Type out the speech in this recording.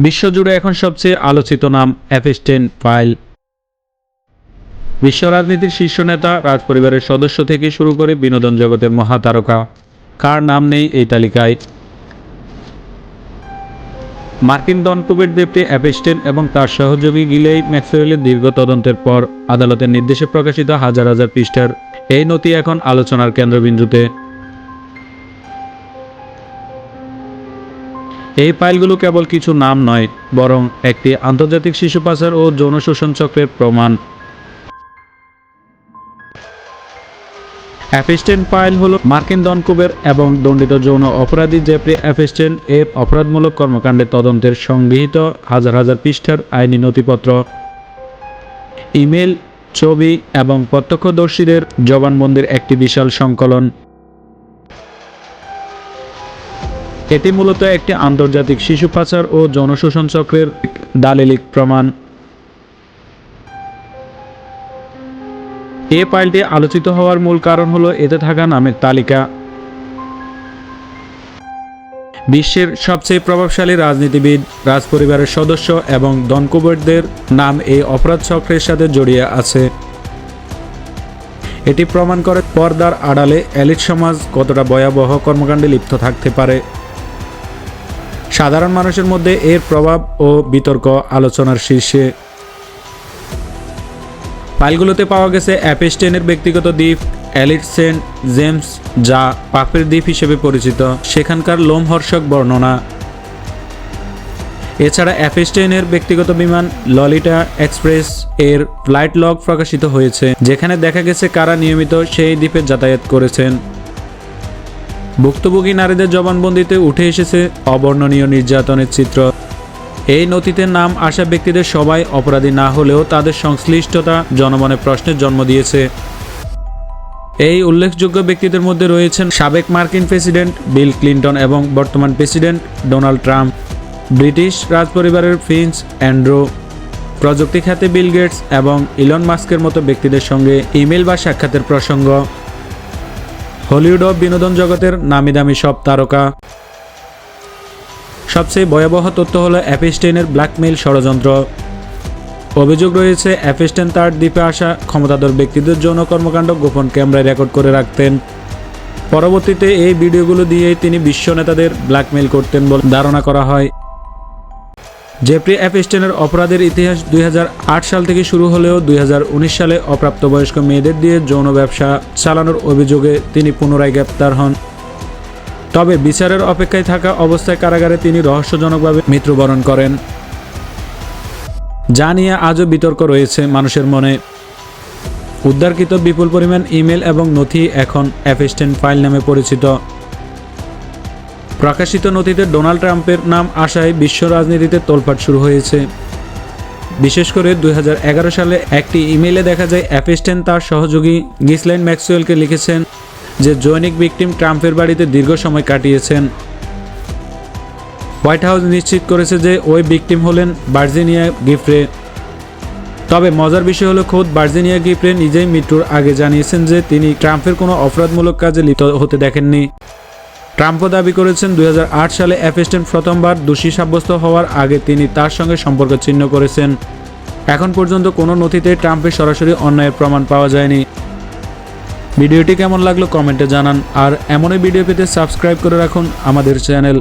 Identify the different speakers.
Speaker 1: বিশ্বজুড়ে এখন সবচেয়ে আলোচিত নাম এপস্টেইন ফাইল। বিশ্ব রাজনীতির শীর্ষ নেতা, রাজপরিবারের সদস্য থেকে শুরু করে বিনোদন জগতের মহাতারকা, কার নাম নেই এই তালিকায়? মার্কিন ডন কুবেরদেবটি এপস্টেইন এবং তার সহযোগী গিলেইন ম্যাক্সওয়েলের দীর্ঘ তদন্তের পর আদালতের নির্দেশে প্রকাশিত হাজার হাজার পৃষ্ঠার এই নথি এখন আলোচনার কেন্দ্রবিন্দুতে। এই ফাইলগুলো কেবল কিছু নাম নয়, বরং একটি আন্তর্জাতিক শিশু পাচার ও যৌন শোষণ চক্রের প্রমাণ। এপস্টেইন ফাইল হলো মার্কিন ডন কুবের এবং দণ্ডিত যৌন অপরাধী জেফ্রি এপস্টেইন এর অপরাধমূলক কর্মকাণ্ডের তদন্তের সংগৃহীত হাজার হাজার পৃষ্ঠার আইনি নথিপত্র, ইমেল, ছবি এবং প্রত্যক্ষদর্শীদের জবানবন্দির একটি বিশাল সংকলন। এটি মূলত একটি আন্তর্জাতিক শিশু পাচার ও যৌন শোষণ চক্রের দালিলিক প্রমাণ। এই ফাইলটি আলোচিত হওয়ার মূল কারণ হলো এতে থাকা নামের তালিকা। বিশ্বের সবচেয়ে প্রভাবশালী রাজনীতিবিদ, রাজপরিবারের সদস্য এবং ডন কুবেরদের নাম এই অপরাধ চক্রের সাথে জড়িয়ে আছে। এটি প্রমাণ করে পর্দার আড়ালে এলিট সমাজ কতটা ভয়াবহ কর্মকাণ্ডে লিপ্ত থাকতে পারে। সাধারণ মানুষের মধ্যে এর প্রভাব ও বিতর্ক আলোচনার শীর্ষে। ফাইলগুলোতে পাওয়া গেছে এপস্টেইনের ব্যক্তিগত দ্বীপ এলিট সেন্ট জেমস, যা পাপের দ্বীপ হিসেবে পরিচিত, সেখানকার লোমহর্ষক বর্ণনা। এছাড়া এপস্টেইনের ব্যক্তিগত বিমান ললিটা এক্সপ্রেস এর ফ্লাইট লগ প্রকাশিত হয়েছে, যেখানে দেখা গেছে কারা নিয়মিত সেই দ্বীপে যাতায়াত করেছেন। ভুক্তভোগী নারীদের জবানবন্দিতে উঠে এসেছে অবর্ণনীয় নির্যাতনের চিত্র। এই নথিতে নাম আসা ব্যক্তিদের সবাই অপরাধী না হলেও তাদের সংশ্লিষ্টতা জনমনে প্রশ্নের জন্ম দিয়েছে। এই উল্লেখযোগ্য ব্যক্তিদের মধ্যে রয়েছেন সাবেক মার্কিন প্রেসিডেন্ট বিল ক্লিন্টন এবং বর্তমান প্রেসিডেন্ট ডোনাল্ড ট্রাম্প, ব্রিটিশ রাজপরিবারের প্রিন্স অ্যান্ড্রু, প্রযুক্তি খাতে বিল গেটস এবং ইলন মাস্কের মতো ব্যক্তিদের সঙ্গে ইমেল বা সাক্ষাতের প্রসঙ্গ, হলিউড ও বিনোদন জগতের নামিদামি সব তারকা। সবচেয়ে ভয়াবহ তথ্য হলো এপস্টেইনের ব্ল্যাকমেইল ষড়যন্ত্র। অভিযোগ রয়েছে এপস্টেইন তার দ্বীপে আসা ক্ষমতাধর ব্যক্তিদের যৌন কর্মকাণ্ড গোপন ক্যামেরায় রেকর্ড করে রাখতেন। পরবর্তীতে এই ভিডিওগুলো দিয়েই তিনি বিশ্ব নেতাদের ব্ল্যাকমেইল করতেন বলে ধারণা করা হয়। জেফ্রি এপস্টেইনের অপরাধের ইতিহাস 2008 সাল থেকে শুরু হলেও 2019 সালে অপ্রাপ্তবয়স্ক মেয়েদের দিয়ে যৌন ব্যবসা চালানোর অভিযোগে তিনি পুনরায় গ্রেপ্তার হন। তবে বিচারের অপেক্ষায় থাকা অবস্থায় কারাগারে তিনি রহস্যজনকভাবে মৃত্যুবরণ করেন, যা নিয়ে আজও বিতর্ক রয়েছে মানুষের মনে। উদ্ধারকৃত বিপুল পরিমাণ ইমেল এবং নথি এখন এপস্টেইন ফাইল নামে পরিচিত। প্রকাশিত নথিতে ডোনাল্ড ট্রাম্পের নাম আসায় বিশ্ব রাজনীতিতে তোলপাড় শুরু হয়েছে। বিশেষ করে 2011 সালে একটি ইমেইলে দেখা যায় এপস্টেইন তার সহযোগী গিসলাইন ম্যাক্সওয়েলকে লিখেছেন যে জৈনিক ভিকটিম ট্রাম্পের বাড়িতে দীর্ঘ সময় কাটিয়েছেন। হোয়াইট হাউস নিশ্চিত করেছে যে ওই ভিকটিম হলেন ভার্জিনিয়া গিফ্রে। তবে মজার বিষয় হলো খোদ ভার্জিনিয়া গিফ্রে নিজেই মৃত্যুর আগে জানিয়েছেন যে তিনি ট্রাম্পের কোনো অপরাধমূলক কাজে লিপ্ত হতে দেখেননি। ট্রাম্পও দাবি করেছেন 2008 সালে এপস্টেইন প্রথমবার দোষী সাব্যস্ত হওয়ার আগে তিনি তার সঙ্গে সম্পর্ক ছিন্ন করেছেন। এখন পর্যন্ত কোনো নথিতে ট্রাম্পের সরাসরি অন্যায়ের প্রমাণ পাওয়া যায়নি। ভিডিওটি কেমন লাগলো কমেন্টে জানান, আর এমনই ভিডিও পেতে সাবস্ক্রাইব করে রাখুন আমাদের চ্যানেল।